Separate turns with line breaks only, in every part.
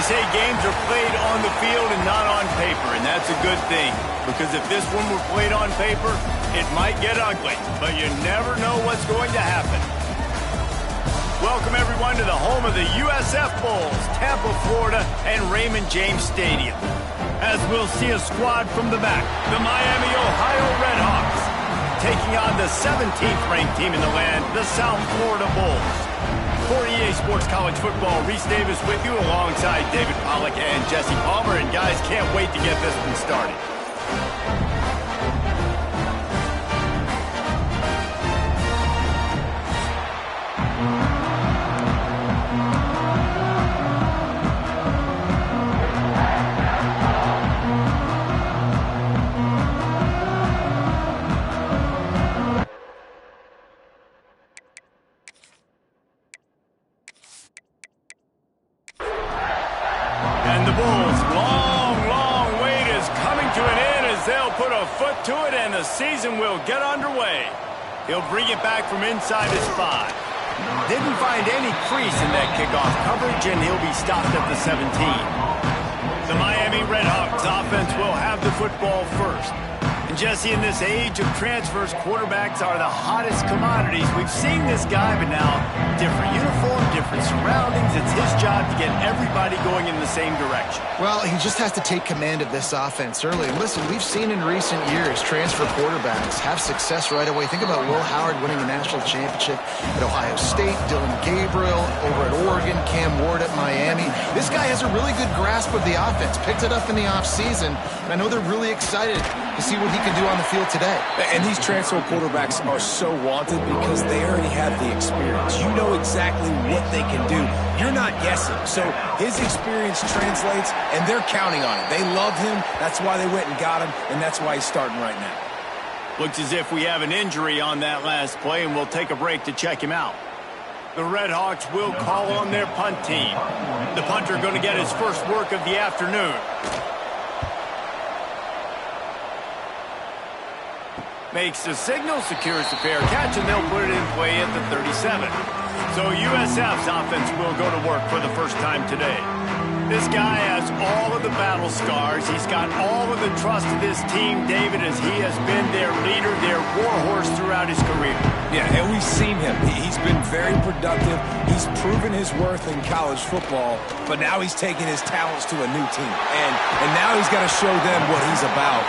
say games are played on the field and not on paper, and that's a good thing. Because if this one were played on paper, it might get ugly, but you never know what's going to happen. Welcome, everyone, to the home of the USF Bulls, Tampa, Florida, and Raymond James Stadium. As we'll see a squad from the back, the Miami, Ohio Redhawks, taking on the 17th-ranked team in the land, the South Florida Bulls. For EA Sports College Football, Reese Davis with you alongside David Pollack and Jesse Palmer. And guys, can't wait to get this one started. And the Bulls' long wait is coming to an end as they'll put a foot to it and the season will get underway. He'll bring it back from inside his 5. Didn't find any crease in that kickoff coverage, and he'll be stopped at the 17. The Miami Redhawks offense will have the football first. And Jesse, in this age of transfers, quarterbacks are the hottest commodities. We've seen this guy, but now different uniform, different surroundings. It's his job to get everybody going in the same direction.
Well, he just has to take command of this offense early. And listen, we've seen in recent years transfer quarterbacks have success right away. Think about Will Howard winning the national championship at Ohio State, Dylan Gabriel over at Oregon, Cam Ward at Miami. This guy has a really good grasp of the offense, picked it up in the offseason, and I know they're really excited to see what he can do on the field today.
And these transfer quarterbacks are so wanted because they already have the experience. You know exactly what they can do. You're not guessing. So his experience translates, and they're counting on it. They love him. That's why they went and got him, and that's why he's starting right now.
Looks as if we have an injury on that last play, and we'll take a break to check him out. The Redhawks will call on their punt team. The punter going to get his first work of the afternoon. Makes the signal, secures the fair catch, and they'll put it in play at the 37. So USF's offense will go to work for the first time today. This guy has all of the battle scars. He's got all of the trust of this team, David, as he has been their leader, their warhorse throughout his career.
Yeah, and we've seen him. He's been very productive. He's proven his worth in college football, but now he's taking his talents to a new team. And now he's got to show them what he's about.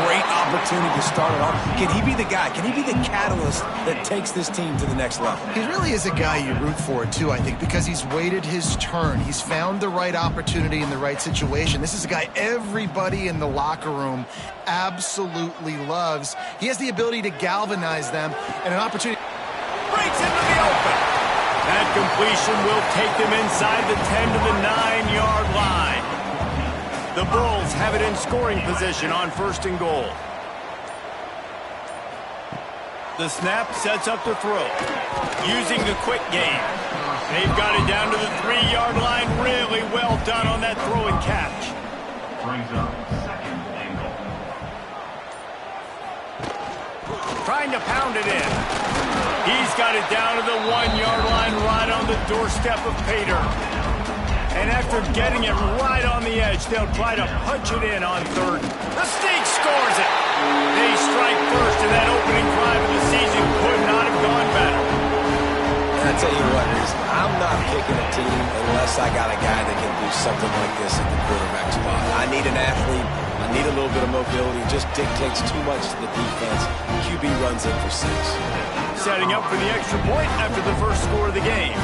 Great opportunity to start it off. Can he be the guy? Can he be the catalyst that takes this team to the next level?
He really is a guy you root for, too, I think, because he's waited his turn. He's found the right opportunity in the right situation. This is a guy everybody in the locker room absolutely loves. He has the ability to galvanize them, and an opportunity
breaks into the open. That completion will take them inside the 10 to the 9-yard line. The Bulls have it in scoring position on 1st and goal. The snap sets up the throw. Using the quick game. They've got it down to the 3-yard line. Really well done on that throw and catch.
Brings up 2nd and goal.
Trying to pound it in. He's got it down to the 1-yard line right on the doorstep of Pater. And after getting it right on the edge, they'll try to punch it in on 3rd. The Sneak scores it. They strike first, and that opening drive of the season could not have gone better.
And I tell you what, I'm not picking a team unless I got a guy that can do something like this at the quarterback spot. I need an athlete. I need a little bit of mobility. It just dictates too much to the defense. QB runs in for 6.
Setting up for the extra point after the first score of the game.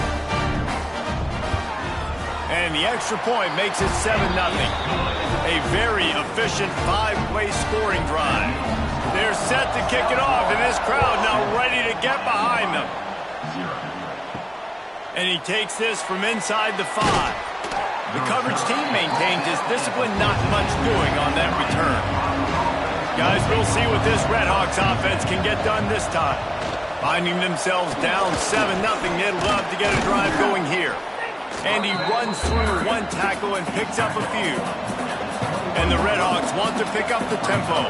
And the extra point makes it 7-0. A very efficient 5-play scoring drive. They're set to kick it off, and this crowd now ready to get behind them. And he takes this from inside the 5. The coverage team maintains his discipline, not much doing on that return. Guys, we'll see what this Redhawks offense can get done this time. Finding themselves down 7-0, they'd love to get a drive going here. And he runs through one tackle and picks up a few. And the Redhawks want to pick up the tempo.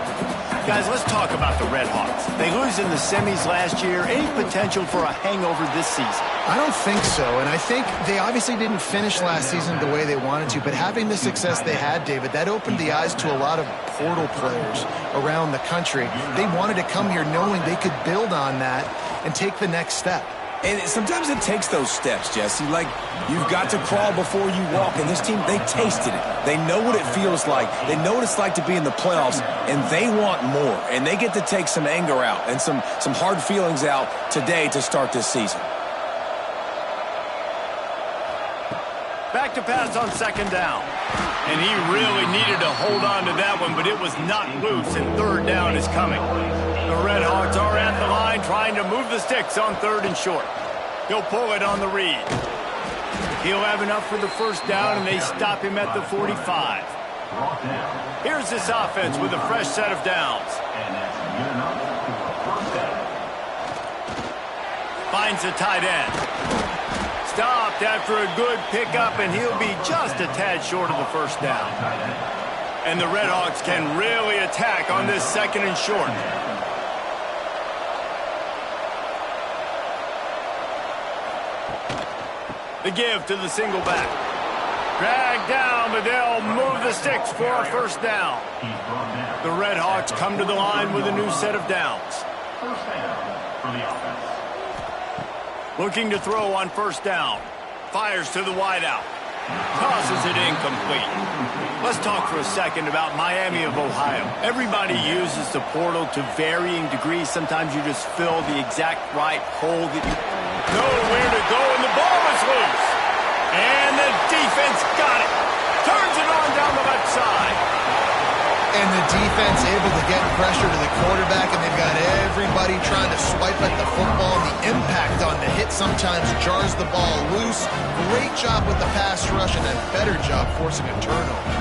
Guys, let's talk about the Red Hawks. They lose in the semis last year. Any potential for a hangover this season?
I don't think so, and I think they obviously didn't finish last season the way they wanted to, but having the success they had, David, that opened the eyes to a lot of portal players around the country. They wanted to come here knowing they could build on that and take the next step.
And sometimes it takes those steps, Jesse. Like, you've got to crawl before you walk. And this team, they tasted it. They know what it feels like. They know what it's like to be in the playoffs, and they want more. And they get to take some anger out and some hard feelings out today to start this season.
Back to pass on second down. And he really needed to hold on to that one, but it was not loose, and third down is coming. The Red Hawks are at the line trying to move the sticks on third and short. He'll pull it on the read. He'll have enough for the first down, and they stop him at the 45. Here's this offense with a fresh set of downs. Finds the tight end. Stopped after a good pickup, and he'll be just a tad short of the first down. And the Red Hawks can really attack on this second and short. The give to the single back. Dragged down, but they'll move the sticks for a first down. The Red Hawks come to the line with a new set of downs.
First down for the offense.
Looking to throw on first down. Fires to the wideout. Tosses it incomplete. Let's talk for a second about Miami of Ohio. Everybody uses the portal to varying degrees. Sometimes you just fill the exact right hole that you know where to go, and the ball is loose. And the defense got it. Turns it on down the left side.
And the defense able to get pressure to the quarterback, and they've got everybody trying to swipe at the football. And the impact on the hit sometimes jars the ball loose. Great job with the pass rush, and a better job forcing a turnover.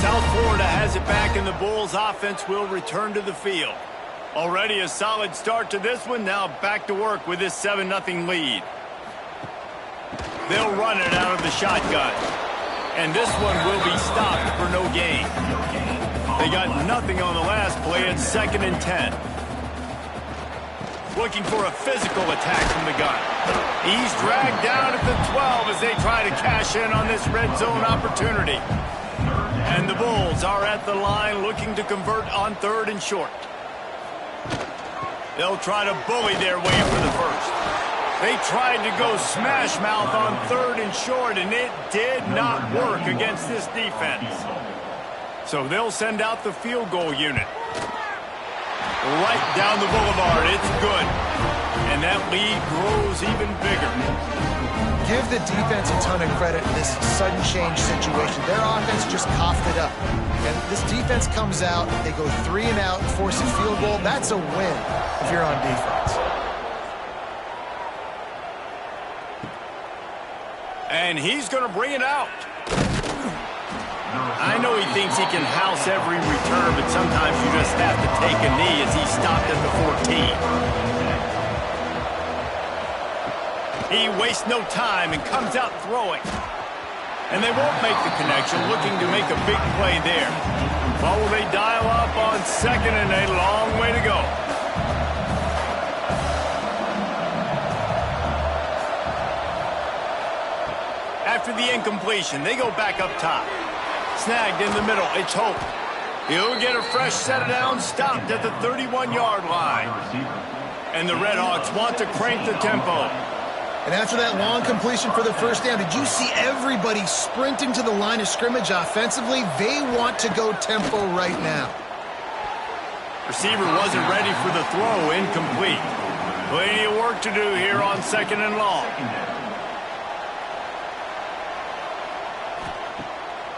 South Florida has it back, and the Bulls offense will return to the field. Already a solid start to this one. Now back to work with this 7-0 lead. They'll run it out of the shotgun. And this one will be stopped for no gain. They got nothing on the last play. It's 2nd and 10. Looking for a physical attack from the gun. He's dragged down at the 12 as they try to cash in on this red zone opportunity. And the Bulls are at the line looking to convert on third and short. They'll try to bully their way for the first. They tried to go smash mouth on third and short, and it did not work against this defense. So they'll send out the field goal unit. Right down the boulevard, it's good. And that lead grows even bigger.
Give the defense a ton of credit in this sudden change situation. Their offense just coughed it up. And this defense comes out, they go 3 and out, force a field goal. That's a win if you're on defense.
And he's going to bring it out. I know he thinks he can house every return, but sometimes you just have to take a knee as he stopped at the 14. He wastes no time and comes out throwing. And they won't make the connection, looking to make a big play there. Well, will they dial up on second, and a long way to go. After the incompletion, they go back up top. Snagged in the middle, it's Hope. He'll get a fresh set of downs, stopped at the 31-yard line. And the Red Hawks want to crank the tempo.
And after that long completion for the first down, did you see everybody sprinting to the line of scrimmage offensively? They want to go tempo right now.
Receiver wasn't ready for the throw, incomplete. Plenty of work to do here on 2nd and long.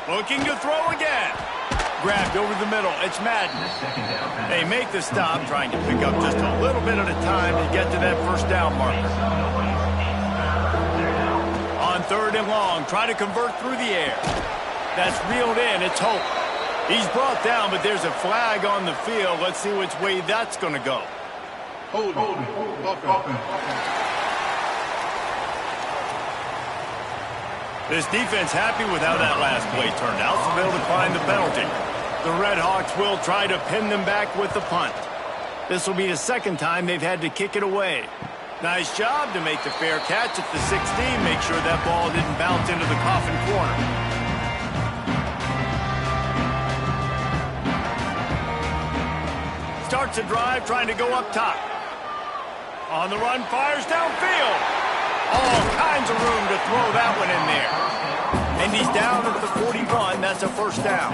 Looking to throw again. Grabbed over the middle. It's Madden. They make the stop, trying to pick up just a little bit at a time to get to that first down marker. On 3rd and long, try to convert through the air. That's reeled in. It's Hope. He's brought down, but there's a flag on the field. Let's see which way that's going to go. This defense happy with how that last play turned out, so they'll decline the penalty. The Red Hawks will try to pin them back with the punt. This will be the second time they've had to kick it away. Nice job to make the fair catch at the 16. Make sure that ball didn't bounce into the coffin corner. Starts a drive trying to go up top. On the run, fires downfield. All kinds of room to throw that one in there. And he's down at the 41. That's a first down.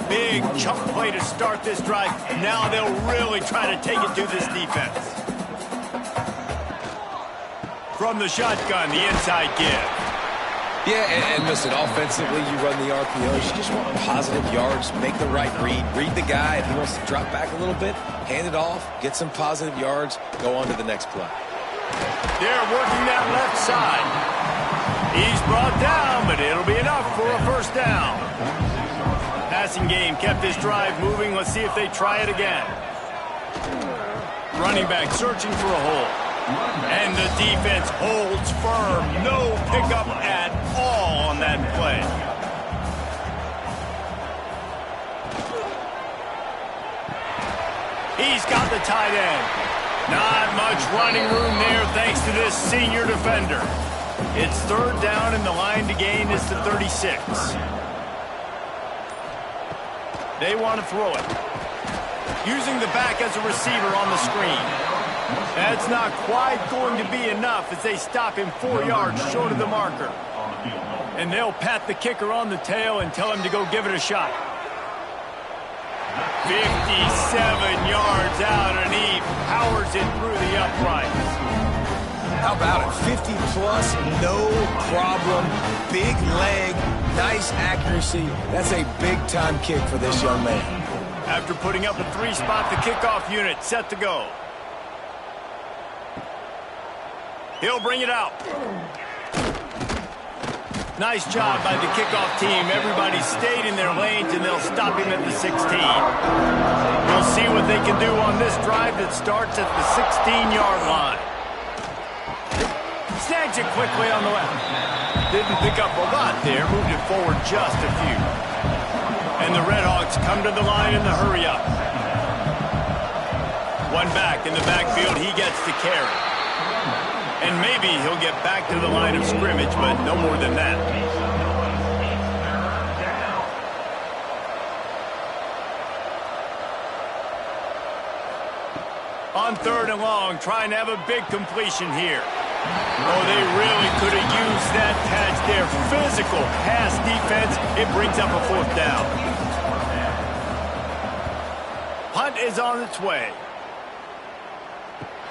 Big chunk play to start this drive. Now they'll really try to take it to this defense. From the shotgun, the inside give.
Yeah, and listen, offensively, you run the RPOs. You just want positive yards, make the right read. Read the guy. If he wants to drop back a little bit, hand it off, get some positive yards, go on to the next play.
They're working that left side. He's brought down, but it'll be enough for a first down. Passing game kept this drive moving. Let's see if they try it again. Running back searching for a hole. And the defense holds firm. No pickup at all on that play. He's got the tight end. Not much running room there thanks to this senior defender. It's third down and the line to gain is the 36. They want to throw it. Using the back as a receiver on the screen. That's not quite going to be enough as they stop him 4 yards short of the marker. And they'll pat the kicker on the tail and tell him to go give it a shot. 57 yards out, and he powers it through the uprights.
How about it? 50 plus, no problem. Big leg, nice accuracy. That's a big-time kick for this young man.
After putting up a 3-spot, the kickoff unit set to go. He'll bring it out. Nice job by the kickoff team. Everybody stayed in their lanes, and they'll stop him at the 16. We'll see what they can do on this drive that starts at the 16-yard line. Snags it quickly on the left. Didn't pick up a lot there. Moved it forward just a few. And the Red Hawks come to the line in the hurry-up. One back in the backfield. He gets the carry. And maybe he'll get back to the line of scrimmage, but no more than that. On third and long, trying to have a big completion here. Oh, they really could have used that catch there. Physical pass defense. It brings up a fourth down. Punt is on its way.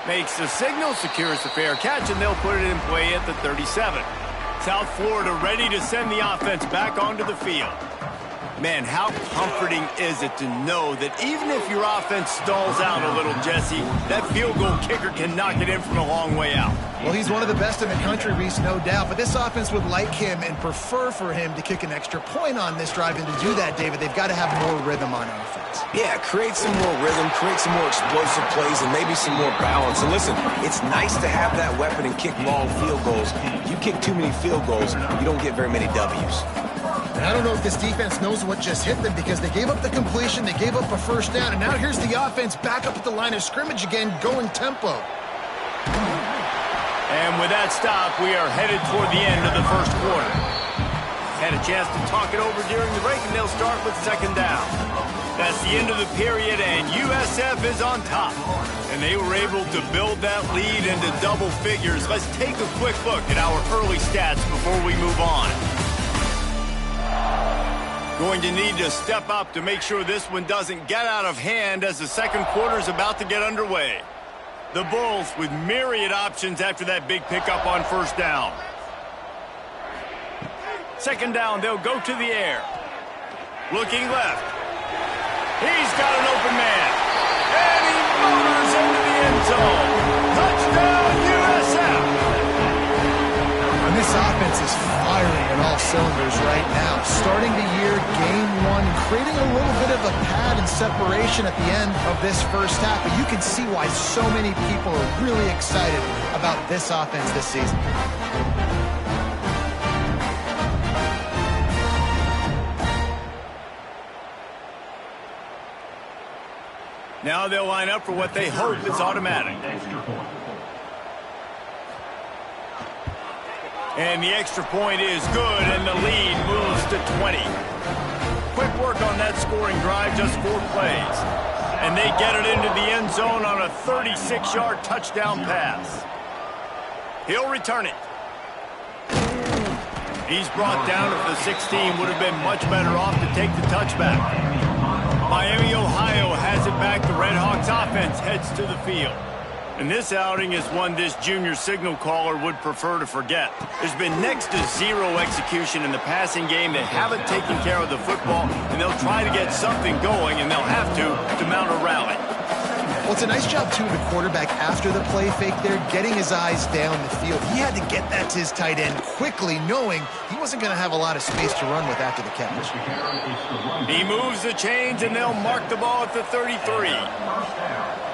Makes the signal, secures the fair catch, and they'll put it in play at the 37. South Florida ready to send the offense back onto the field. Man, how comforting is it to know that even if your offense stalls out a little, Jesse, that field goal kicker can knock it in from a long way out.
Well, he's one of the best in the country, Reese, no doubt. But this offense would like him and prefer for him to kick an extra point on this drive. And to do that, David, they've got to have more rhythm on offense.
Yeah, create some more rhythm, create some more explosive plays, and maybe some more balance. And listen, it's nice to have that weapon and kick long field goals. If you kick too many field goals, you don't get very many W's.
And I don't know if this defense knows what just hit them because they gave up the completion, they gave up a first down, and now here's the offense back up at the line of scrimmage again, going tempo.
And with that stop, we are headed toward the end of the first quarter. Had a chance to talk it over during the break, and they'll start with second down. That's the end of the period, and USF is on top. And they were able to build that lead into double figures. Let's take a quick look at our early stats before we move on. Going to need to step up to make sure this one doesn't get out of hand as the second quarter is about to get underway. The Bulls with myriad options after that big pickup on first down. Second down, they'll go to the air. Looking left. He's got an open man. And he motors into the end zone. Touchdown, USF!
And this offense is firing on all cylinders right now. Starting the year, game one, creating a little bit of a pad and separation at the end of this first half. But you can see why so many people are really excited about this offense this season.
Now they'll line up for what they hope is automatic. And the extra point is good, and the lead moves to 20. Quick work on that scoring drive, just 4 plays. And they get it into the end zone on a 36-yard touchdown pass. He'll return it. He's brought down at the 16. Would have been much better off to take the touchback. Miami, Ohio has it back. The Red Hawks offense heads to the field. And this outing is one this junior signal caller would prefer to forget. There's been next to zero execution in the passing game. They haven't taken care of the football, and they'll try to get something going, and they'll have to mount a rally.
Well, it's a nice job, too, of the quarterback after the play fake there, getting his eyes down the field. He had to get that to his tight end quickly, knowing he wasn't going to have a lot of space to run with after the catch.
He moves the chains, and they'll mark the ball at the 33.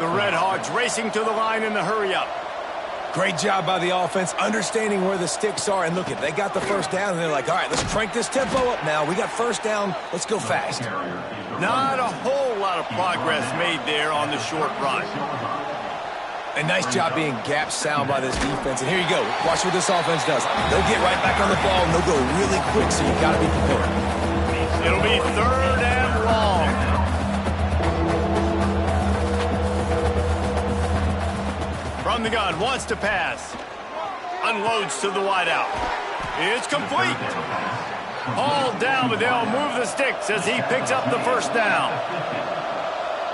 The Red Hawks racing to the line in the hurry-up.
Great job by the offense, understanding where the sticks are. And look, they got the first down, and they're like, all right, let's crank this tempo up now. We got first down. Let's go fast.
Not a whole lot of progress made there on the short run.
A nice job being gap sound by this defense. And here you go. Watch what this offense does. They'll get right back on the ball, and they'll go really quick, so you've got to be prepared.
It'll be 3rd and long. From the gun, wants to pass. Unloads to the wideout. It's complete. Hauled down, but they'll move the sticks as he picks up the first down.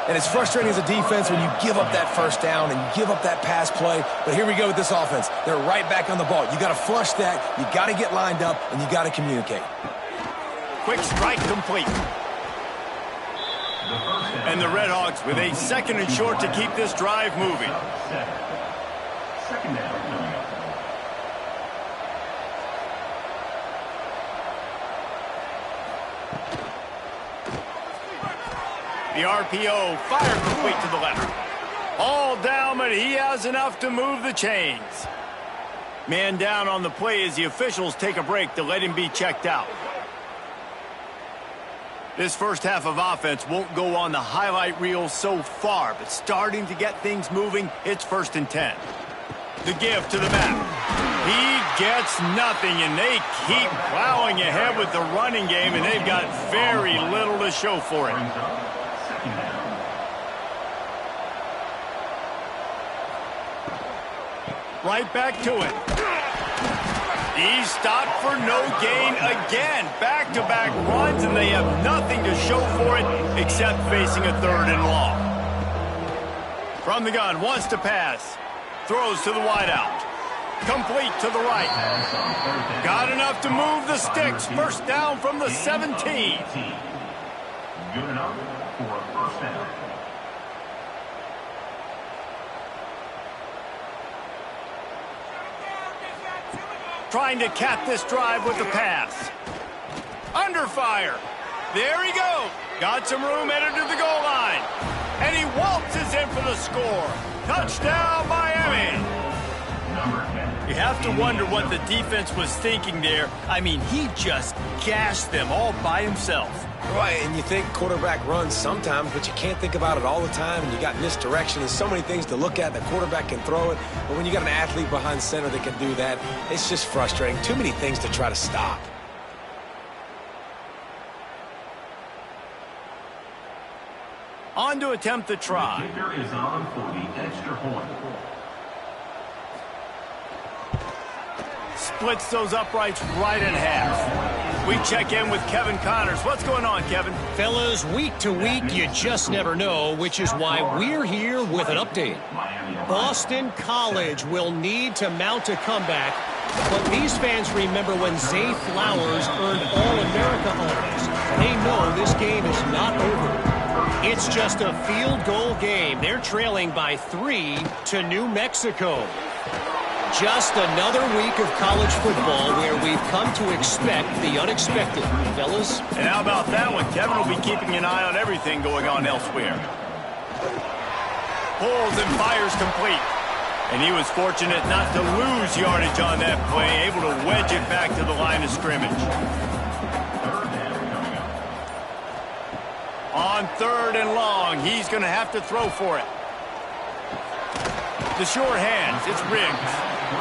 And it's frustrating as a defense when you give up that first down and you give up that pass play. But here we go with this offense. They're right back on the ball. You got to flush that. You got to get lined up, and you got to communicate.
Quick strike complete. And the Red Hawks with a 2nd and short to keep this drive moving.
Second down coming up.
The RPO, fire complete to the left. All down, but he has enough to move the chains. Man down on the play as the officials take a break to let him be checked out. This first half of offense won't go on the highlight reel so far, but starting to get things moving, it's 1st and 10. The give to the back. He gets nothing, and they keep plowing ahead with the running game, and they've got very little to show for it. Right back to it. He's stopped for no gain again. Back-to-back runs, and they have nothing to show for it except facing a 3rd and long. From the gun, wants to pass. Throws to the wideout. Complete to the right. Got enough to move the sticks. First down from the 17.
Good enough for a first down.
Trying to cap this drive with the pass. Under fire. There he goes. Got some room headed to the goal line. And he waltzes in for the score. Touchdown, Miami. You have to wonder what the defense was thinking there. I mean, he just gashed them all by himself.
Right, and you think quarterback runs sometimes, but you can't think about it all the time, and you got misdirection. There's so many things to look at. The quarterback can throw it, but when you got an athlete behind center that can do that, it's just frustrating. Too many things to try to stop.
On to attempt the try.
The kicker is on for the extra point.
Splits those uprights right in half. We check in with Kevin Connors. What's going on, Kevin?
Fellas, week to week, you just never know, which is why we're here with an update. Boston College will need to mount a comeback, but these fans remember when Zay Flowers earned All-America honors. They know this game is not over. It's just a field goal game. They're trailing by 3 to New Mexico. Just another week of college football where we've come to expect the unexpected, fellas.
And how about that one? Kevin will be keeping an eye on everything going on elsewhere. Pulls and fires complete. And he was fortunate not to lose yardage on that play, able to wedge it back to the line of scrimmage. On 3rd and long, he's going to have to throw for it. The short hands, it's Riggs.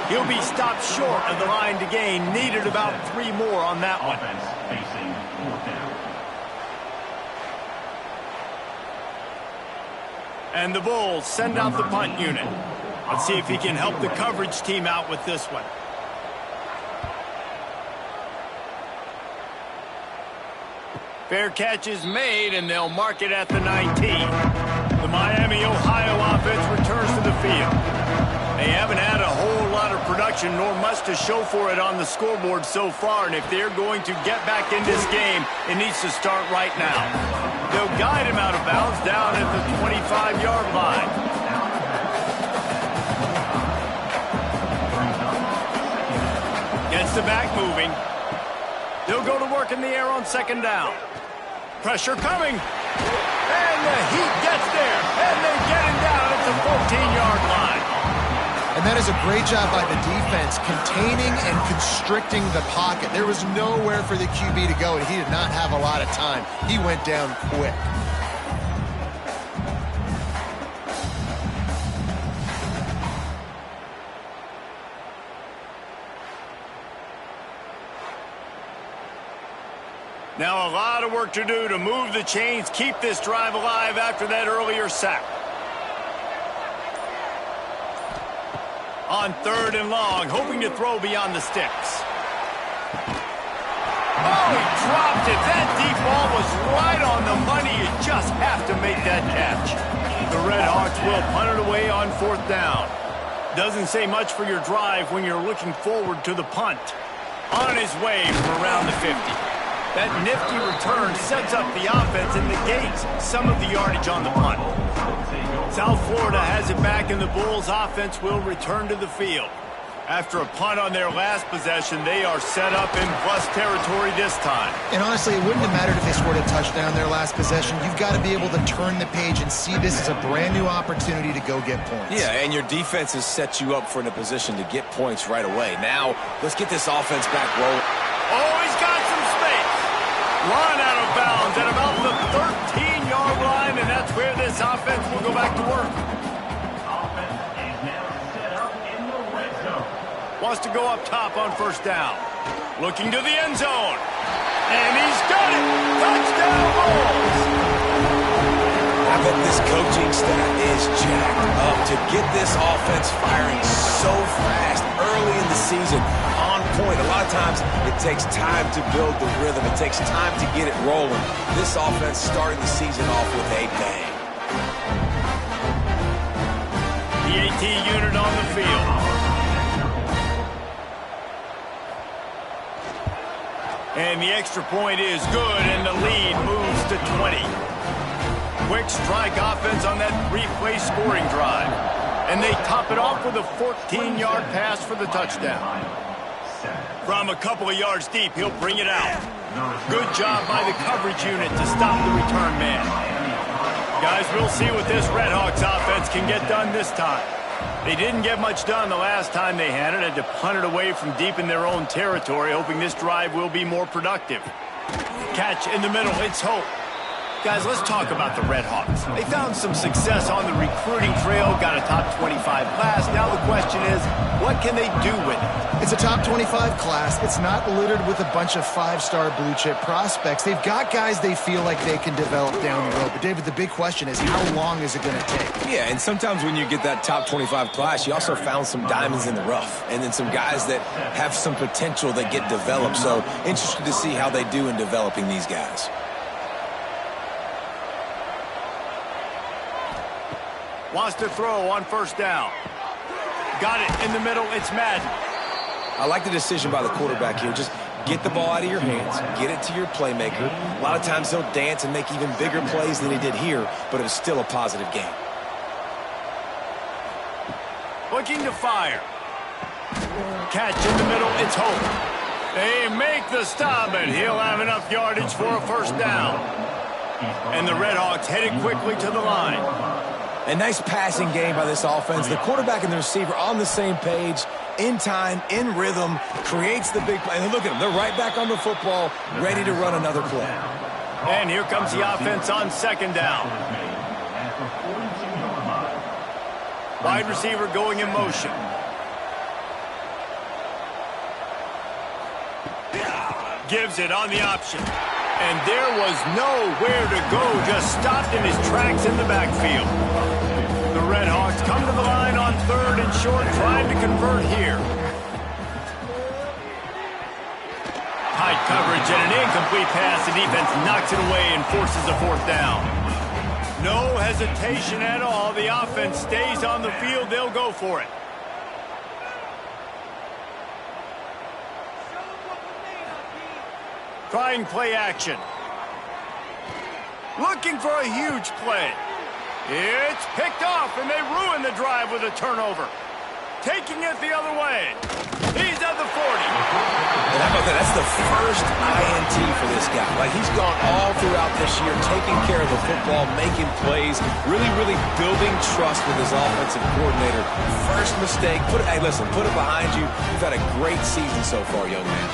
He'll be stopped short of the line to gain. Needed about 3 more on that one.
Offense facing 4th down.
And the Bulls send out the punt unit. Let's see if he can help the coverage team out with this one. Fair catch is made, and they'll mark it at the 19. The Miami, Ohio offense returns to the field. They haven't had a whole lot of production, nor much to show for it on the scoreboard so far, and if they're going to get back in this game, it needs to start right now. They'll guide him out of bounds down at the 25-yard line. Gets the back moving. They'll go to work in the air on 2nd down. Pressure coming. And the Heat gets there. And they get him down at the 14-yard line.
And that is a great job by the defense, containing and constricting the pocket. There was nowhere for the QB to go, and he did not have a lot of time. He went down quick.
Now a lot of work to do to move the chains, keep this drive alive after that earlier sack. On 3rd and long, hoping to throw beyond the sticks. Oh, he dropped it. That deep ball was right on the money. You just have to make that catch. The Red Hawks will punt it away on 4th down. Doesn't say much for your drive when you're looking forward to the punt. On his way from around the 50. That nifty return sets up the offense and negates some of the yardage on the punt. South Florida has it back, and the Bulls offense will return to the field. After a punt on their last possession, they are set up in plus territory this time.
And honestly, it wouldn't have mattered if they scored a touchdown their last possession. You've got to be able to turn the page and see this as a brand new opportunity to go get points.
Yeah, and your defense has set you up for a position to get points right away. Now, let's get this offense back rolling.
Oh, he's got some space. Run out of bounds at about the 13-yard line, and that's where this offense will go back to work.
Offense is now set up in the red zone.
Wants to go up top on 1st down. Looking to the end zone. And he's got it. Touchdown Bulls.
I bet this coaching staff is jacked up to get this offense firing so fast early in the season. On point. A lot of times it takes time to build the rhythm. It takes time to get it rolling. This offense started the season off with a bang.
The AT unit on the field. And the extra point is good, and the lead moves to 20. Quick strike offense on that 3-play scoring drive. And they top it off with a 14-yard pass for the touchdown. From a couple of yards deep, he'll bring it out. Good job by the coverage unit to stop the return man. Guys, we'll see what this Red Hawks offense can get done this time. They didn't get much done the last time they had it. Had to punt it away from deep in their own territory, hoping this drive will be more productive. Catch in the middle, it's Hope. Guys, let's talk about the Red Hawks. They found some success on the recruiting trail, got a top 25 class. Now the question is, what can they do with it?
It's a top 25 class. It's not littered with a bunch of 5-star blue-chip prospects. They've got guys they feel like they can develop down the road. But, David, the big question is, how long is it going to take?
Yeah, and sometimes when you get that top 25 class, you also found some diamonds in the rough. And then some guys that have some potential that get developed. So, interested to see how they do in developing these guys.
Wants to throw on 1st down. Got it in the middle. It's Madden.
I like the decision by the quarterback here. Just get the ball out of your hands, get it to your playmaker. A lot of times he'll dance and make even bigger plays than he did here, but it was still a positive game.
Looking to fire. Catch in the middle. It's Hope. They make the stop, and he'll have enough yardage for a 1st down. And the Red Hawks headed quickly to the line.
A nice passing game by this offense. The quarterback and the receiver on the same page, in time, in rhythm, creates the big play. And look at them. They're right back on the football, ready to run another play.
And here comes the offense on second down. Wide receiver going in motion. Gives it on the option. And there was nowhere to go, just stopped in his tracks in the backfield. The Red Hawks come to the line on third and short, trying to convert here. Tight coverage and an incomplete pass. The defense knocks it away and forces a fourth down. No hesitation at all. The offense stays on the field. They'll go for it. Trying play action. Looking for a huge play. It's picked off, and they ruin the drive with a turnover. Taking it the other way. He's at the 40.
And how about that? That's the first INT for this guy. Like, he's gone all throughout this year, taking care of the football, making plays, really building trust with his offensive coordinator. First mistake, hey, listen, put it behind you. You've had a great season so far, young man.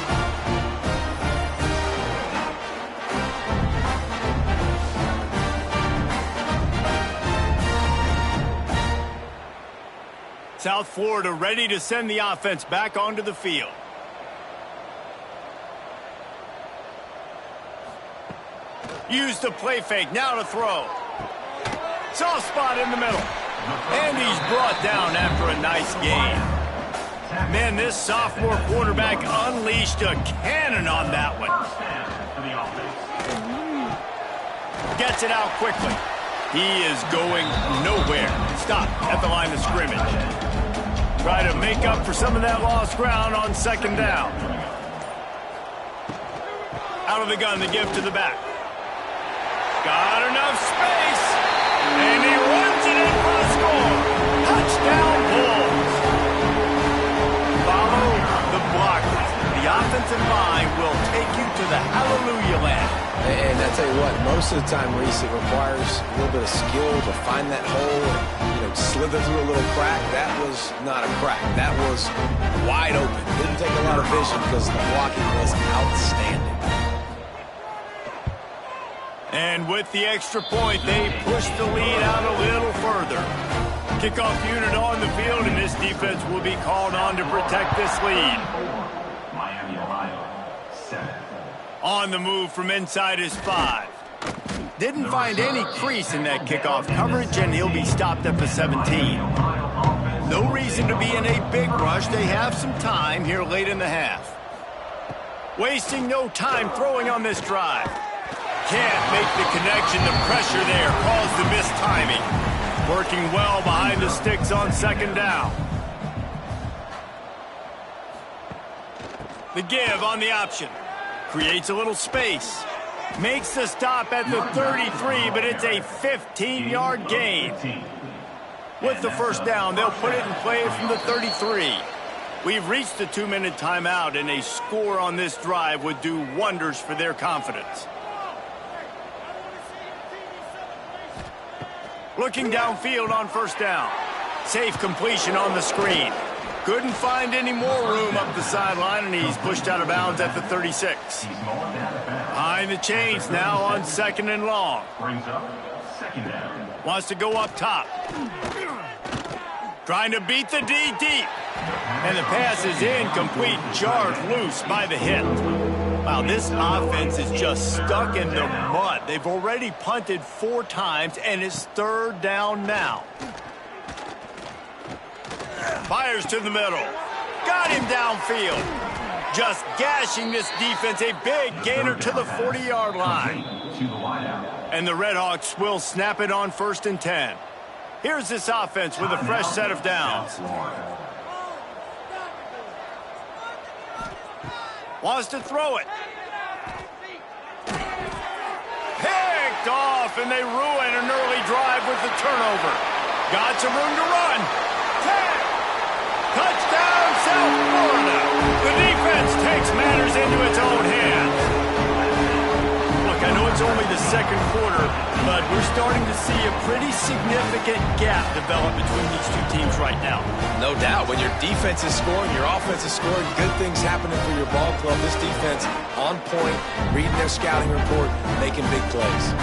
South Florida ready to send the offense back onto the field. Use the play fake, now to throw. Soft spot in the middle. And he's brought down after a nice gain. Man, this sophomore quarterback unleashed a cannon on that one. Gets it out quickly. He is going nowhere. Stop at the line of scrimmage. Try to make up for some of that lost ground on second down. Out of the gun, the give to the back. Got enough space. And he runs it in for a score. Touchdown, Bulls. Follow the blockers. The offensive line will take you to the hallelujah land.
And I tell you what, most of the time, Reese, it requires a little bit of skill to find that hole and, slither through a little crack. That was not a crack. That was wide open. Didn't take a lot of vision because the blocking was outstanding.
And with the extra point, they push the lead out a little further. Kickoff unit on the field, and this defense will be called on to protect this lead.
Miami, Ohio, 7.
On the move from inside his 5. Didn't find any crease in that kickoff coverage, and he'll be stopped at the 17. No reason to be in a big rush. They have some time here late in the half. Wasting no time throwing on this drive. Can't make the connection. The pressure there caused the missed timing. Working well behind the sticks on second down. The give on the option. Creates a little space. Makes the stop at the 33, but it's a 15-yard gain. With the first down, they'll put it in play from the 33. We've reached the 2-minute timeout, and a score on this drive would do wonders for their confidence. Looking downfield on first down. Safe completion on the screen. Couldn't find any more room up the sideline, and he's pushed out of bounds at the 36. Behind the chains now on second and long. Wants to go up top. Trying to beat the D deep. And the pass is incomplete, jarred loose by the hit. Wow, this offense is just stuck in the mud. They've already punted 4 times, and it's third down now. Fires to the middle. Got him downfield. Just gashing this defense. A big gainer to the 40-yard line. And the Red Hawks will snap it on 1st and 10. Here's this offense with a fresh set of downs. Wants to throw it. Picked off, and they ruin an early drive with the turnover. Got some room to run. Touchdown, South Florida. The defense takes matters into its own hands. Look, I know it's it's only the second quarter, but we're starting to see a pretty significant gap develop between these two teams right now.
No doubt. When your defense is scoring, your offense is scoring, good things happening for your ball club. This defense on point, reading their scouting report, making big plays.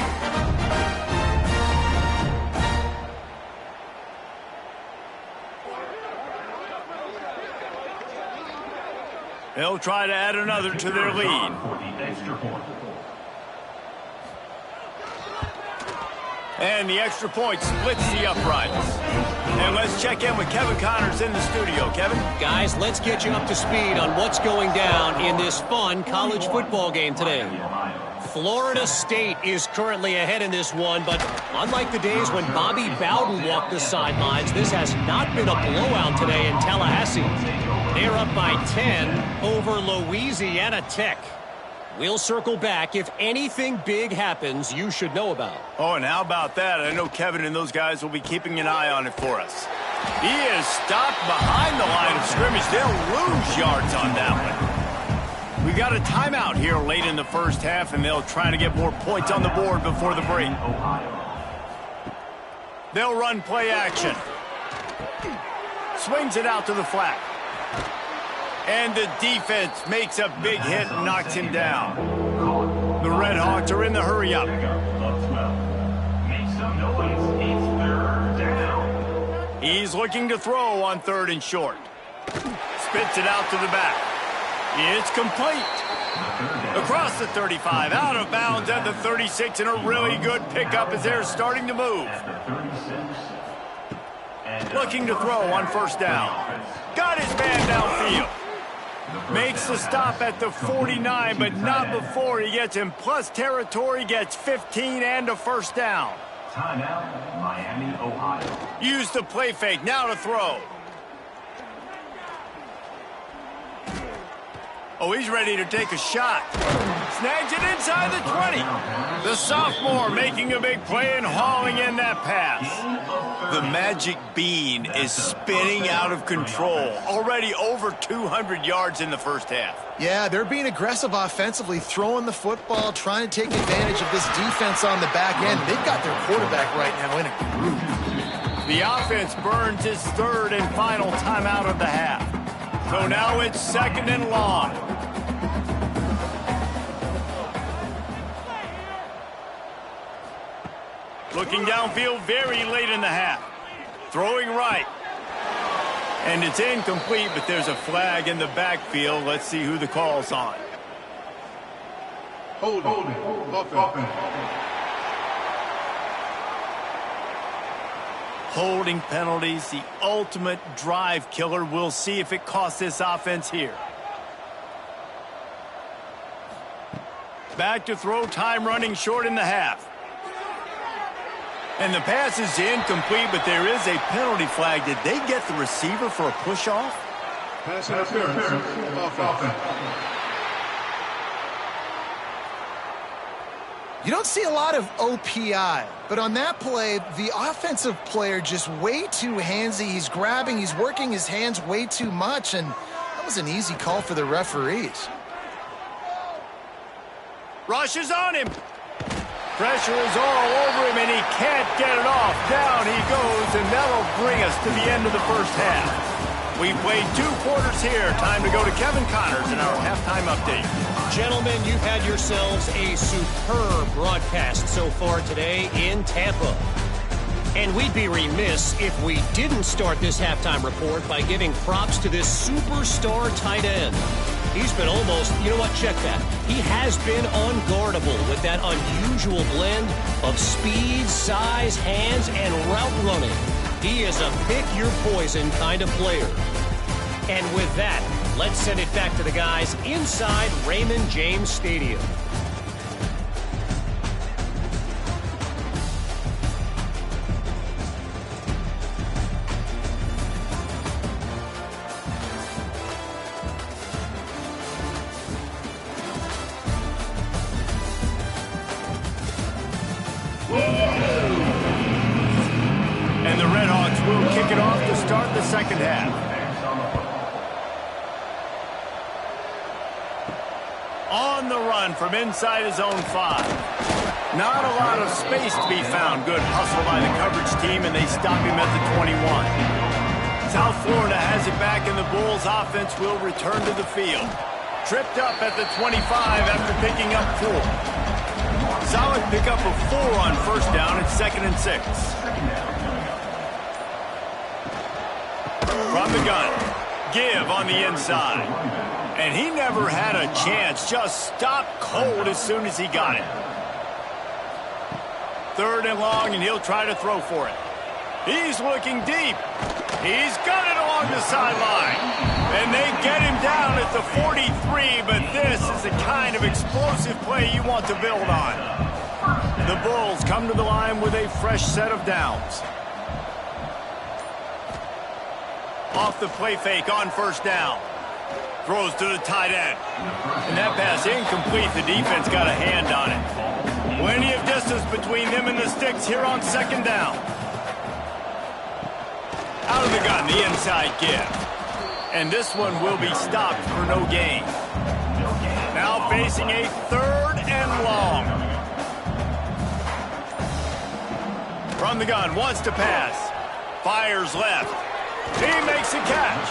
They'll try to add another to their lead. And the extra point splits the uprights. And let's check in with Kevin Connors in the studio. Kevin?
Guys, let's get you up to speed on what's going down in this fun college football game today. Florida State is currently ahead in this one, but unlike the days when Bobby Bowden walked the sidelines, this has not been a blowout today in Tallahassee. They're up by 10 over Louisiana Tech. We'll circle back. If anything big happens, you should know about.
Oh, and how about that? I know Kevin and those guys will be keeping an eye on it for us. He is stopped behind the line of scrimmage. They'll lose yards on that one. We got a timeout here late in the first half, and they'll try to get more points on the board before the break. They'll run play action. Swings it out to the flat. And the defense makes a big hit and knocks him down. The Red Hawks are in the hurry-up. He's looking to throw on 3rd and short. Spits it out to the back. It's complete. Across the 35, out of bounds at the 36, and a really good pickup as they're starting to move. Looking to throw on 1st down. Got his man downfield. Makes the stop at the 49, but not before he gets in plus territory, gets 15 and a 1st down.
Timeout, Miami, Ohio.
Use the play fake, now to throw. Oh, he's ready to take a shot. Snags it inside the 20. The sophomore making a big play and hauling in that pass. The magic bean is spinning out of control. Already over 200 yards in the first half.
Yeah, they're being aggressive offensively, throwing the football, trying to take advantage of this defense on the back end. They've got their quarterback right now in a groove.
The offense burns its 3rd and final timeout of the half. So now it's 2nd and long. Looking downfield very late in the half. Throwing right. And it's incomplete, but there's a flag in the backfield. Let's see who the call's on.
Hold it.
Holding penalties, the ultimate drive killer. We'll see if it costs this offense here. Back to throw, time running short in the half. And the pass is incomplete, but there is a penalty flag. Did they get the receiver for a push-off?
Pass interference. Offense.
You don't see a lot of OPI, but on that play, the offensive player just way too handsy. He's grabbing, he's working his hands way too much, and that was an easy call for the referees.
Rush is on him. Pressure is all over him, and he can't get it off. Down he goes, and that'll bring us to the end of the first half. We played 2 quarters here. Time to go to Kevin Connors in our halftime update.
Gentlemen, you've had yourselves a superb broadcast so far today in Tampa. And we'd be remiss if we didn't start this halftime report by giving props to this superstar tight end. He's been almost, you know what, check that. He has been unguardable with that unusual blend of speed, size, hands, and route running. He is a pick-your-poison kind of player. And with that, let's send it back to the guys inside Raymond James Stadium.
And the Red Hawks will kick it off to start the second half. On the run from inside his own 5. Not a lot of space to be found. Good hustle by the coverage team, and they stop him at the 21. South Florida has it back, and the Bulls offense will return to the field. Tripped up at the 25 after picking up 4. Solid pickup of 4 on first down. It's 2nd and 6. From the gun, give on the inside. And he never had a chance. Just stopped cold as soon as he got it. 3rd and long, and he'll try to throw for it. He's looking deep. He's got it along the sideline. And they get him down at the 43, but this is the kind of explosive play you want to build on. The Bulls come to the line with a fresh set of downs. Off the play fake on first down. Throws to the tight end. And that pass incomplete. The defense got a hand on it. Plenty of distance between them and the sticks here on 2nd down. Out of the gun, the inside give. And this one will be stopped for no gain. Now facing a 3rd and long. From the gun, wants to pass. Fires left. He makes a catch.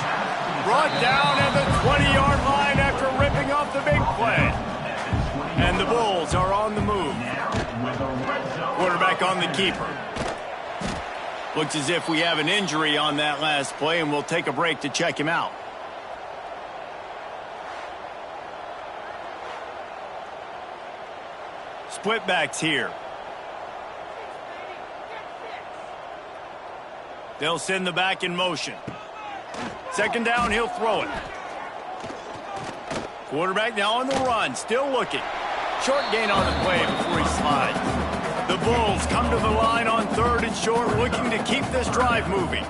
Brought down at the 20-yard line after ripping off the big play. And the Bulls are on the move. Quarterback on the keeper. Looks as if we have an injury on that last play, and we'll take a break to check him out. Split backs here. They'll send the back in motion. 2nd down, he'll throw it. Quarterback now on the run, still looking. Short gain on the play before he slides. The Bulls come to the line on 3rd and short, looking to keep this drive moving.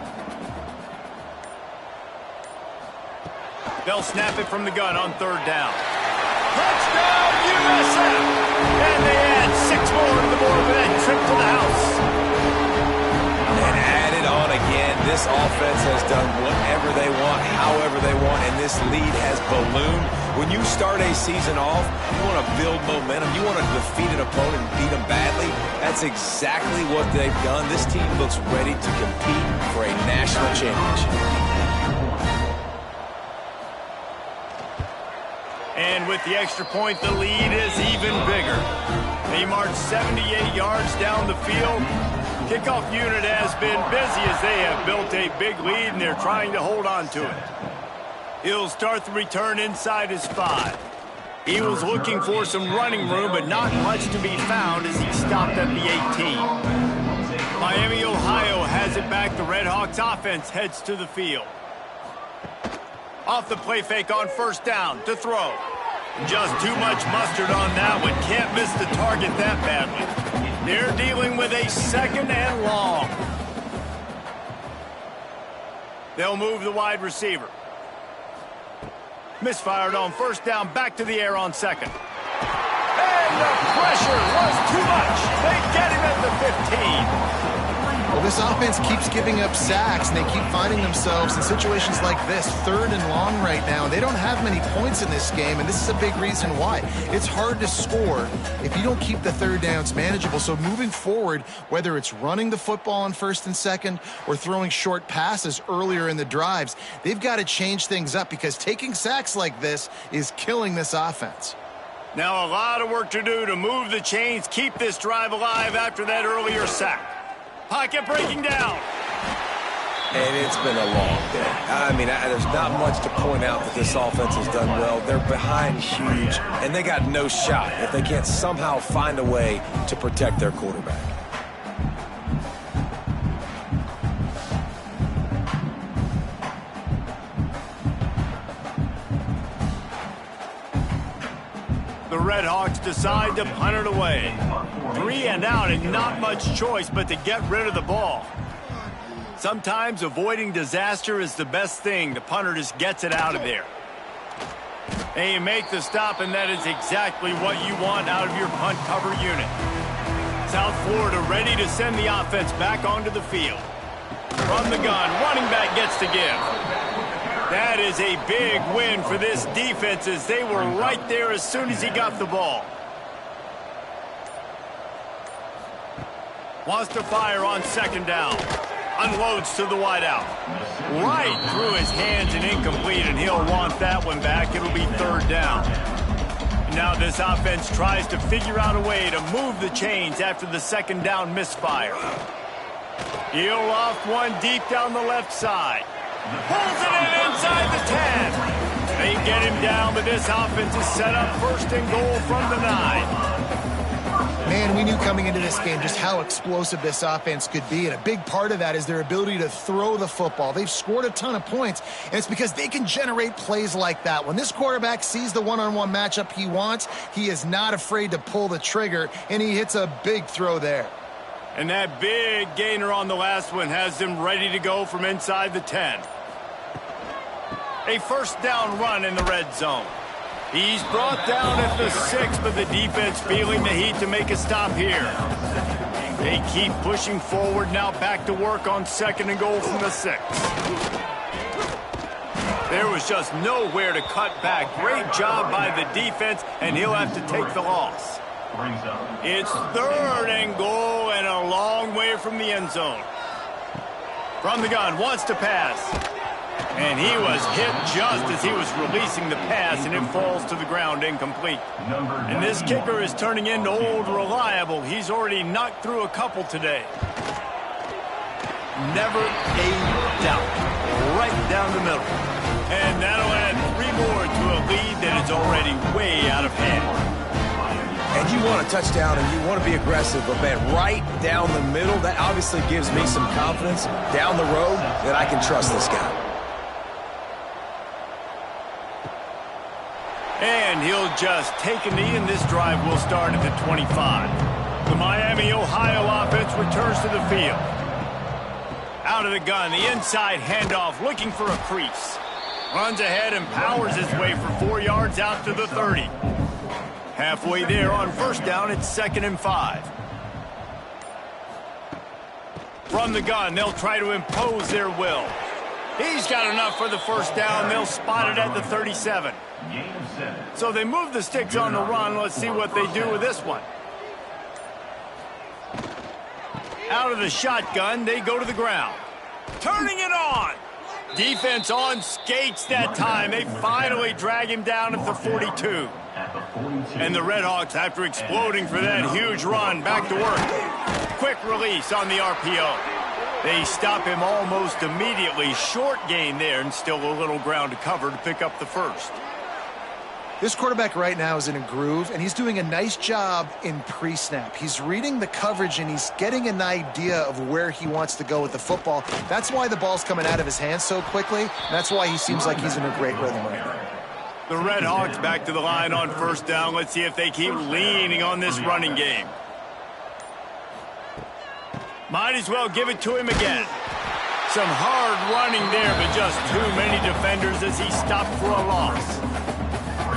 They'll snap it from the gun on 3rd down. Touchdown, USF! And they add 6 more to the board with that trip to the house.
And add it on again. This offense has done whatever they want, however they want, and this lead has ballooned. When you start a season off, you want to build momentum. You want to defeat an opponent and beat them badly. That's exactly what they've done. This team looks ready to compete for a national championship.
And with the extra point, the lead is even bigger. They march 78 yards down the field. Kickoff unit has been busy as they have built a big lead, and they're trying to hold on to it. He'll start the return inside his 5. He was looking for some running room, but not much to be found as he stopped at the 18. Miami, Ohio has it back. The Red Hawks offense heads to the field. Off the play fake on first down to throw. Just too much mustard on that one. Can't miss the target that badly. They're dealing with a 2nd and long. They'll move the wide receiver. Misfired on first down, back to the air on 2nd. And the pressure was too much. They get him at the 15.
Well, this offense keeps giving up sacks, and they keep finding themselves in situations like this, 3rd and long right now. They don't have many points in this game, and this is a big reason why. It's hard to score if you don't keep the 3rd downs manageable. So moving forward, whether it's running the football on 1st and 2nd or throwing short passes earlier in the drives, they've got to change things up because taking sacks like this is killing this offense.
Now a lot of work to do to move the chains, keep this drive alive after that earlier sack. Pocket breaking down.
And it's been a long day. I mean, there's not much to point out that this offense has done well. They're behind huge, and they got no shot if they can't somehow find a way to protect their quarterback.
The Red Hawks decide to punt it away. 3 and out, and not much choice but to get rid of the ball. Sometimes avoiding disaster is the best thing. The punter just gets it out of there. And you make the stop, and that is exactly what you want out of your punt cover unit. South Florida ready to send the offense back onto the field. From the gun, running back gets to give. That is a big win for this defense as they were right there as soon as he got the ball. Wants to fire on second down. Unloads to the wideout. Right through his hands and incomplete, and he'll want that one back. It'll be third down. Now this offense tries to figure out a way to move the chains after the second down misfire. He'll loft one deep down the left side. Pulls it in inside the 10. They get him down, but this offense is set up first and goal from the 9.
Man, we knew coming into this game just how explosive this offense could be, and a big part of that is their ability to throw the football. They've scored a ton of points, and it's because they can generate plays like that. When this quarterback sees the one-on-one matchup he wants, he is not afraid to pull the trigger, and he hits a big throw there.
And that big gainer on the last one has them ready to go from inside the 10. A first down run in the red zone. He's brought down at the 6, but the defense feeling the heat to make a stop here. They keep pushing forward, now back to work on second and goal from the 6. There was just nowhere to cut back. Great job by the defense, and he'll have to take the loss. It's third and goal and a long way from the end zone. From the gun, wants to pass. And he was hit just as he was releasing the pass, and it falls to the ground incomplete. And this kicker is turning into old reliable. He's already knocked through a couple today. Never a doubt. Right down the middle. And that'll add 3 more to a lead that is already way out of hand.
And you want a touchdown and you want to be aggressive, but man, right down the middle, that obviously gives me some confidence down the road that I can trust this guy.
And he'll just take a knee, and this drive will start at the 25. The Miami, Ohio offense returns to the field. Out of the gun, the inside handoff, looking for a crease. Runs ahead and powers his way for 4 yards out to the 30. Halfway there on first down, it's 2nd and 5. From the gun, they'll try to impose their will. He's got enough for the first down. They'll spot it at the 37. So they move the sticks on the run. Let's see what they do with this one. Out of the shotgun, they go to the ground. Turning it on. Defense on skates that time. They finally drag him down at the 42. And the Redhawks, after exploding for that huge run, back to work. Quick release on the RPO. They stop him almost immediately. Short gain there, and still a little ground to cover to pick up the first.
This quarterback right now is in a groove, and he's doing a nice job in pre-snap. He's reading the coverage, and he's getting an idea of where he wants to go with the football. That's why the ball's coming out of his hands so quickly, and that's why he seems like he's in a great rhythm right now.
The Redhawks back to the line on first down. Let's see if they keep leaning on this running game. Might as well give it to him again. Some hard running there, but just too many defenders as he stopped for a loss.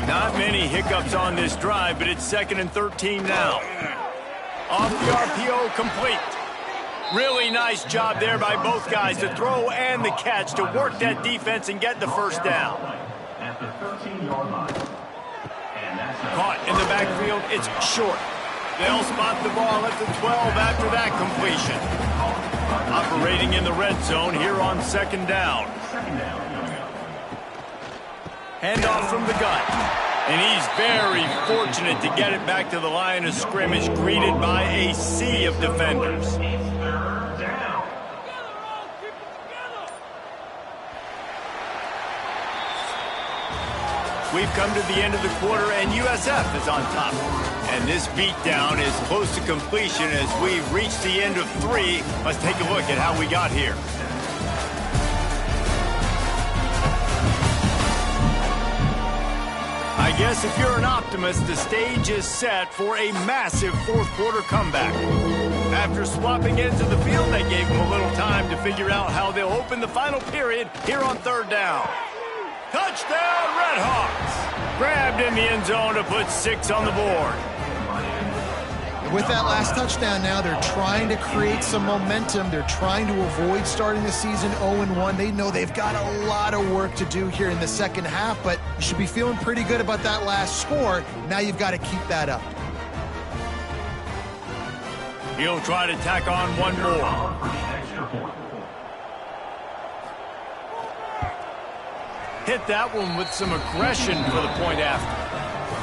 Not many hiccups on this drive, but it's 2nd and 13 now. Off the RPO, complete. Really nice job there by both guys to throw and the catch to work that defense and get the first down. Caught in the backfield, it's short. They'll spot the ball at the 12 after that completion. Operating in the red zone here on 2nd down. Handoff from the gun. And he's very fortunate to get it back to the line of scrimmage, greeted by a sea of defenders. We've come to the end of the quarter, and USF is on top. And this beatdown is close to completion as we reach the end of 3. Let's take a look at how we got here. I guess if you're an optimist, the stage is set for a massive fourth-quarter comeback. After swapping ends of the field, they gave them a little time to figure out how they'll open the final period here on 3rd down. Touchdown, Redhawks! Grabbed in the end zone to put 6 on the board.
With that last touchdown now, they're trying to create some momentum. They're trying to avoid starting the season 0-1. They know they've got a lot of work to do here in the second half, but you should be feeling pretty good about that last score. Now you've got to keep that up.
He'll try to tack on one more. Hit that one with some aggression for the point after.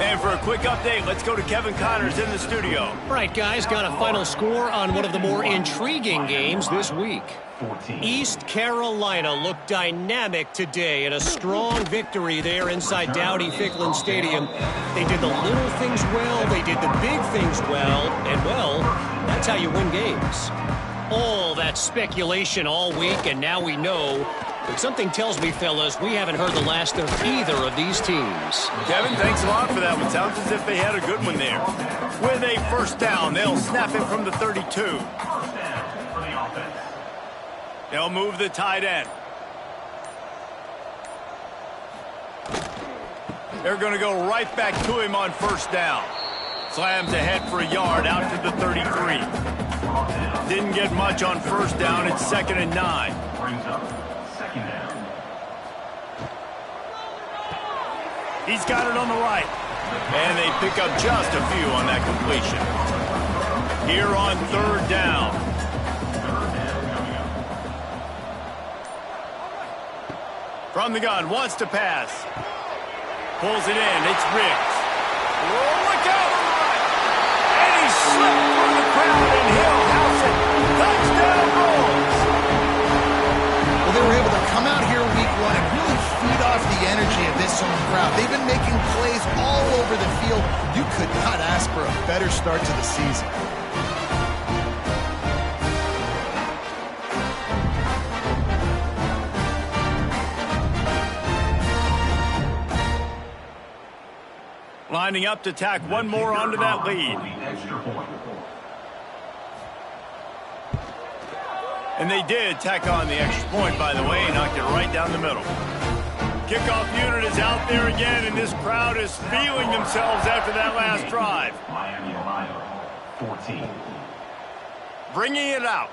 And for a quick update, let's go to Kevin Connors in the studio.
All right, guys, got a final score on one of the more intriguing games this week. East Carolina looked dynamic today in a strong victory there inside Dowdy-Ficklin Stadium. They did the little things well, they did the big things well, and well, that's how you win games. All that speculation all week, and now we know. But something tells me, fellas, we haven't heard the last of either of these teams.
Kevin, thanks a lot for that one. Sounds as if they had a good one there. With a first down, they'll snap it from the 32. They'll move the tight end. They're going to go right back to him on first down. Slams ahead for a yard out to the 33. Didn't get much on first down. It's 2nd and 9. He's got it on the right. And they pick up just a few on that completion. Here on 3rd down. From the gun, wants to pass. Pulls it in, it's Riggs. Oh, look out on the right. And he slipped through the crowd and he'll house it. Touchdown Bulls.
Well, they were able to come out here week 1 and really feed off the energy of this home crowd. They've been making plays all over the field. You could not ask for a better start to the season.
Lining up to tack one more onto that lead. And they did tack on the extra point, by the way, and knocked it right down the middle. Kickoff unit is out there again, and this crowd is feeling themselves after that last drive.
Miami, Ohio, 14.
Bringing it out.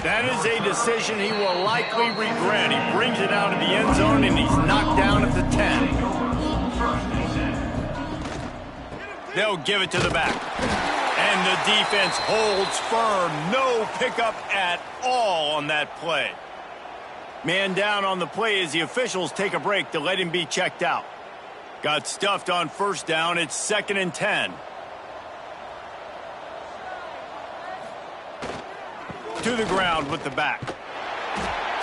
That is a decision he will likely regret. He brings it out of the end zone, and he's knocked down at the 10. They'll give it to the back. And the defense holds firm. No pickup at all on that play. Man down on the play as the officials take a break to let him be checked out. Got stuffed on first down. It's 2nd and 10. To the ground with the back.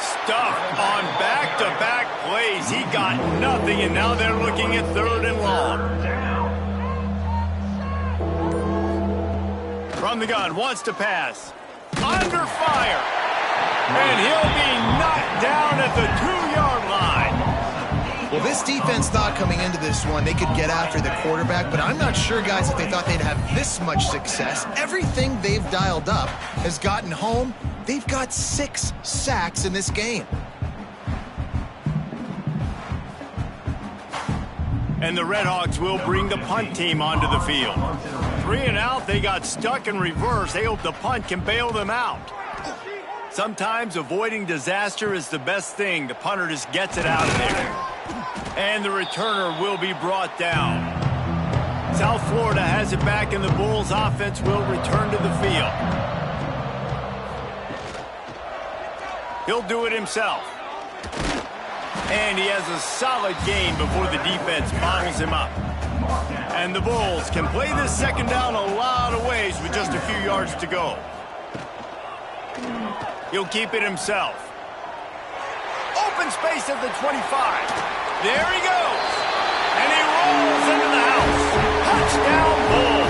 Stuffed on back-to-back plays. He got nothing, and now they're looking at 3rd and long. From the gun, wants to pass. Under fire. And he'll be knocked down at the 2-yard line.
Well, this defense thought coming into this one they could get after the quarterback, but I'm not sure, guys, if they thought they'd have this much success. Everything they've dialed up has gotten home. They've got 6 sacks in this game.
And the Redhawks will bring the punt team onto the field. 3 and out, they got stuck in reverse. They hope the punt can bail them out. Sometimes avoiding disaster is the best thing. The punter just gets it out of there. And the returner will be brought down. South Florida has it back, and the Bulls offense will return to the field. He'll do it himself. And he has a solid game before the defense bottles him up. And the Bulls can play this 2nd down a lot of ways with just a few yards to go. He'll keep it himself. Open space at the 25. There he goes. And he rolls into the house. Touchdown Bulls.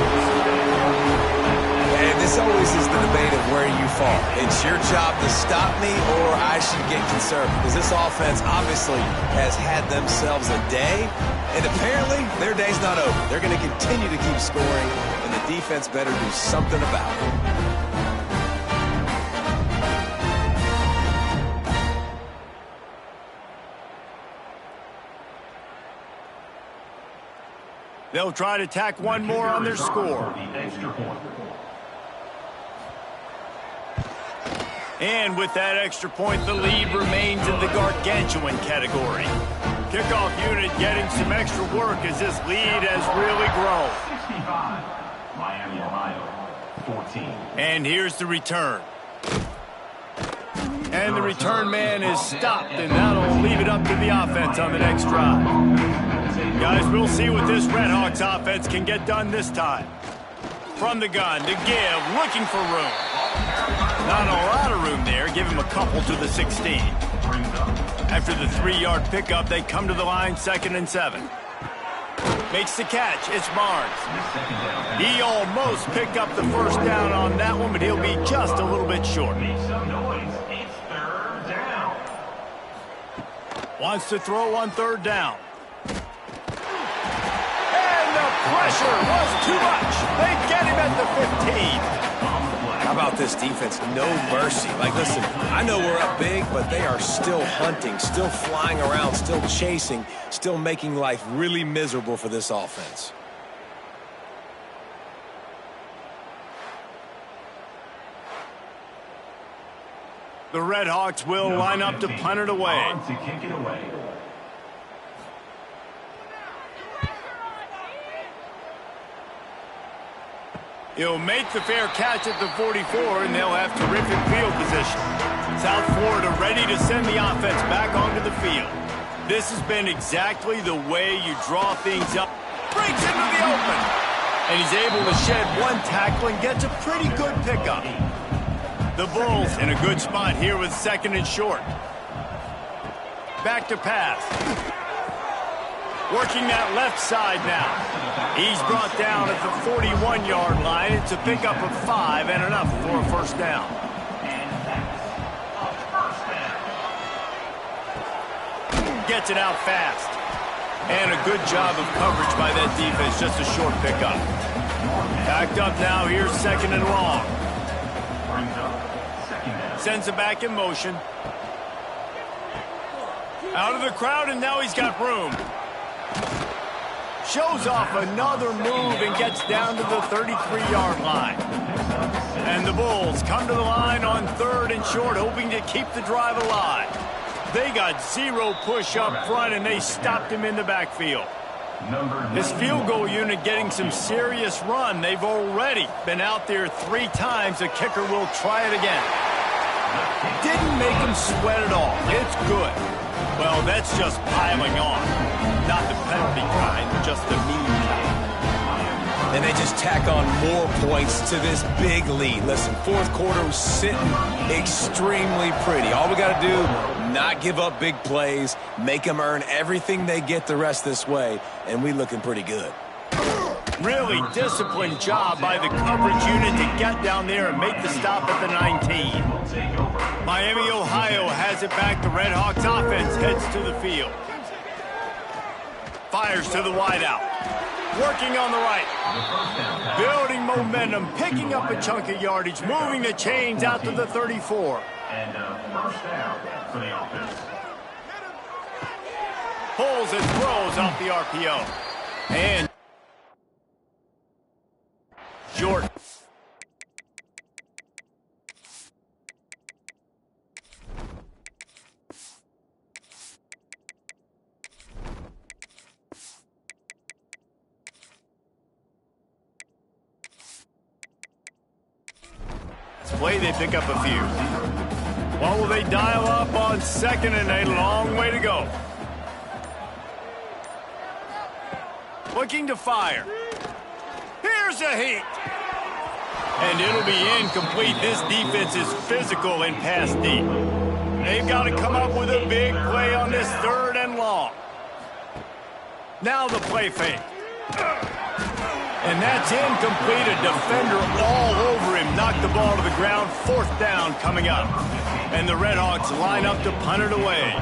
And this always is the debate of where you fall. It's your job to stop me, or I should get conservative. Because this offense obviously has had themselves a day, and apparently their day's not over. They're going to continue to keep scoring, and the defense better do something about it.
They'll try to tack one more on their score. And with that extra point, the lead remains in the gargantuan category. Kickoff unit getting some extra work as this lead has really grown.
65, Miami, Ohio,
And here's the return. And the return man is stopped, and that'll leave it up to the offense on the next drive. Guys, we'll see what this Redhawks offense can get done this time. From the gun to give, looking for room. Not a lot of room there. Give him a couple to the 16. After the 3-yard pickup, they come to the line 2nd and 7. Makes the catch. It's Barnes. He almost picked up the first down on that one, but he'll be just a little bit short. Wants to throw on 3rd down. And the pressure was too much. They get him at the 15.
How about this defense? No mercy. Like, listen, I know we're up big, but they are still hunting, still flying around, still chasing, still making life really miserable for this offense.
The Redhawks will line up to punt it away. He'll make the fair catch at the 44, and they'll have terrific field position. South Florida ready to send the offense back onto the field. This has been exactly the way you draw things up. Breaks into the open. And he's able to shed one tackle and gets a pretty good pickup. The Bulls in a good spot here with 2nd and short. Back to pass. Working that left side now. He's brought down at the 41-yard line. It's a pickup of 5 and enough for a first down. Gets it out fast. And a good job of coverage by that defense. Just a short pickup. Backed up now. Here's 2nd and long. Sends it back in motion. Out of the crowd, and now he's got room. Shows off another move and gets down to the 33-yard line. And the Bulls come to the line on 3rd and short, hoping to keep the drive alive. They got 0 push up front, and they stopped him in the backfield. This field goal unit getting some serious run. They've already been out there 3 times. The kicker will try it again. Didn't make him sweat at all. It's good. Well, that's just piling on. Not the penalty kind, just the mean kind.
And they just tack on more points to this big lead. Listen, 4th quarter was sitting extremely pretty. All we got to do, not give up big plays, make them earn everything they get the rest this way, and we looking pretty good.
Really disciplined job by the coverage unit to get down there and make the stop at the 19. Miami, Ohio has it back. The Redhawks offense heads to the field. Fires to the wideout. Working on the right. Building momentum, picking up a chunk of yardage, moving the chains out to the 34.
And first down for the offense.
Pulls and throws off the RPO. And short. Play, they pick up a few. What will they dial up on 2nd and a long way to go? Looking to fire. Here's a heat. And it'll be incomplete. This defense is physical and pass deep. They've got to come up with a big play on this 3rd and long. Now the play fake. And that's incomplete. A defender all over him. Knocked the ball to the ground. 4th down coming up. And the Redhawks line up to punt it away.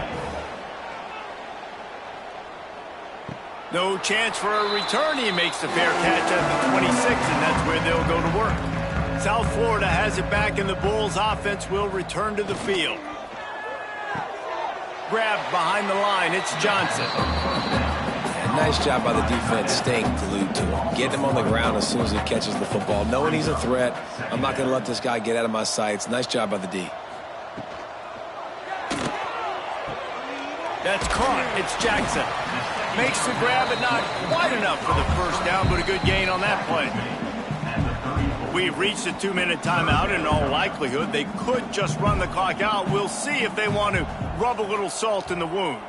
No chance for a return. He makes the fair catch at the 26, and that's where they'll go to work. South Florida has it back, and the Bulls offense will return to the field. Grabbed behind the line. It's Johnson.
Nice job by the defense staying glued to him. Getting him on the ground as soon as he catches the football. Knowing he's a threat, I'm not going to let this guy get out of my sights. Nice job by the D.
That's caught. It's Jackson. Makes the grab, but not quite enough for the first down, but a good gain on that play. We've reached a 2-minute timeout, and in all likelihood, they could just run the clock out. We'll see if they want to rub a little salt in the wound.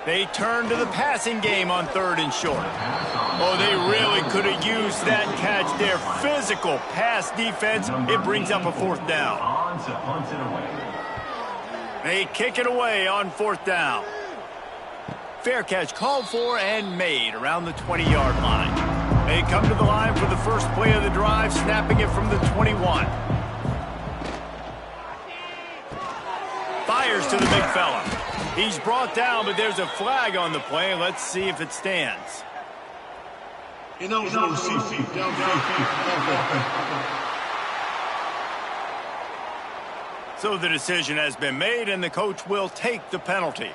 They turn to the passing game on 3rd and short. Oh, they really could have used that catch there. Physical pass defense. It brings up a 4th down. They kick it away on 4th down. Fair catch called for and made around the 20-yard line. They come to the line for the first play of the drive, snapping it from the 21. Fires to the big fella. He's brought down, but there's a flag on the play. Let's see if it stands.
Ineligible receipt.
So the decision has been made, and the coach will take the penalty.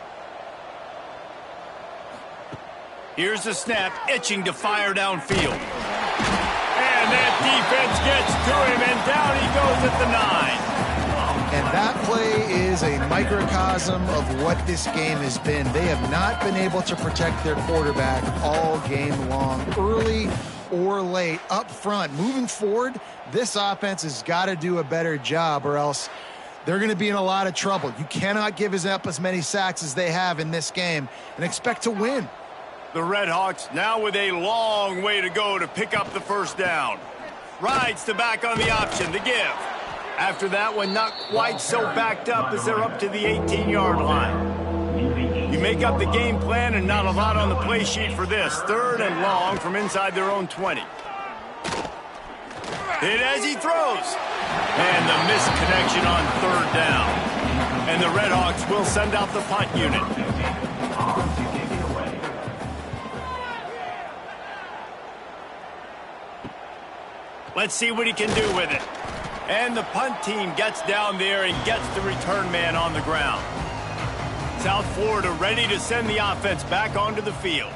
Here's the snap, itching to fire downfield. And that defense gets to him, and down he goes at the 9.
And that play is a microcosm of what this game has been. They have not been able to protect their quarterback all game long, early or late, up front. Moving forward, this offense has got to do a better job, or else they're going to be in a lot of trouble. You cannot give up as many sacks as they have in this game and expect to win.
The Red Hawks now with a long way to go to pick up the 1st down. Rides to back on the option, the give. After that one, not quite so backed up as they're up to the 18-yard line. You make up the game plan and not a lot on the play sheet for this. 3rd and long from inside their own 20. Hit as he throws. And the misconnection on 3rd down. And the Red Hawks will send out the punt unit. Let's see what he can do with it. And the punt team gets down there and gets the return man on the ground. South Florida ready to send the offense back onto the field.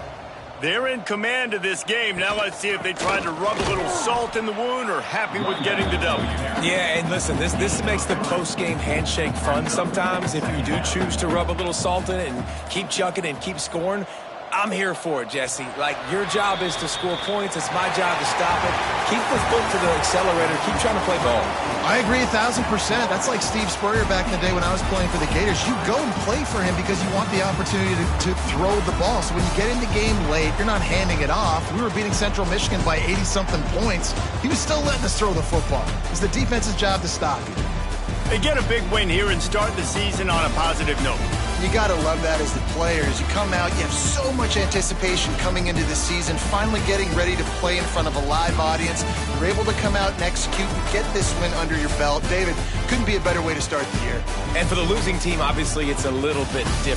They're in command of this game. Now let's see if they try to rub a little salt in the wound or happy with getting the W.
Yeah, and listen, this makes the post-game handshake fun sometimes. If you do choose to rub a little salt in it and keep chucking and keep scoring, I'm here for it, Jesse. Like, your job is to score points. It's my job to stop it. Keep the foot to the accelerator. Keep trying to play ball.
I agree 1,000%. That's like Steve Spurrier back in the day when I was playing for the Gators. You go and play for him because you want the opportunity to throw the ball. So when you get in the game late, you're not handing it off. We were beating Central Michigan by 80-something points. He was still letting us throw the football. It's the defense's job to stop you.
They get a big win here and start the season on a positive note.
You got to love that as the players. You come out, you have so much anticipation coming into the season, finally getting ready to play in front of a live audience. You're able to come out and execute and get this win under your belt. David, couldn't be a better way to start the year.
And for the losing team, obviously, it's a little bit different.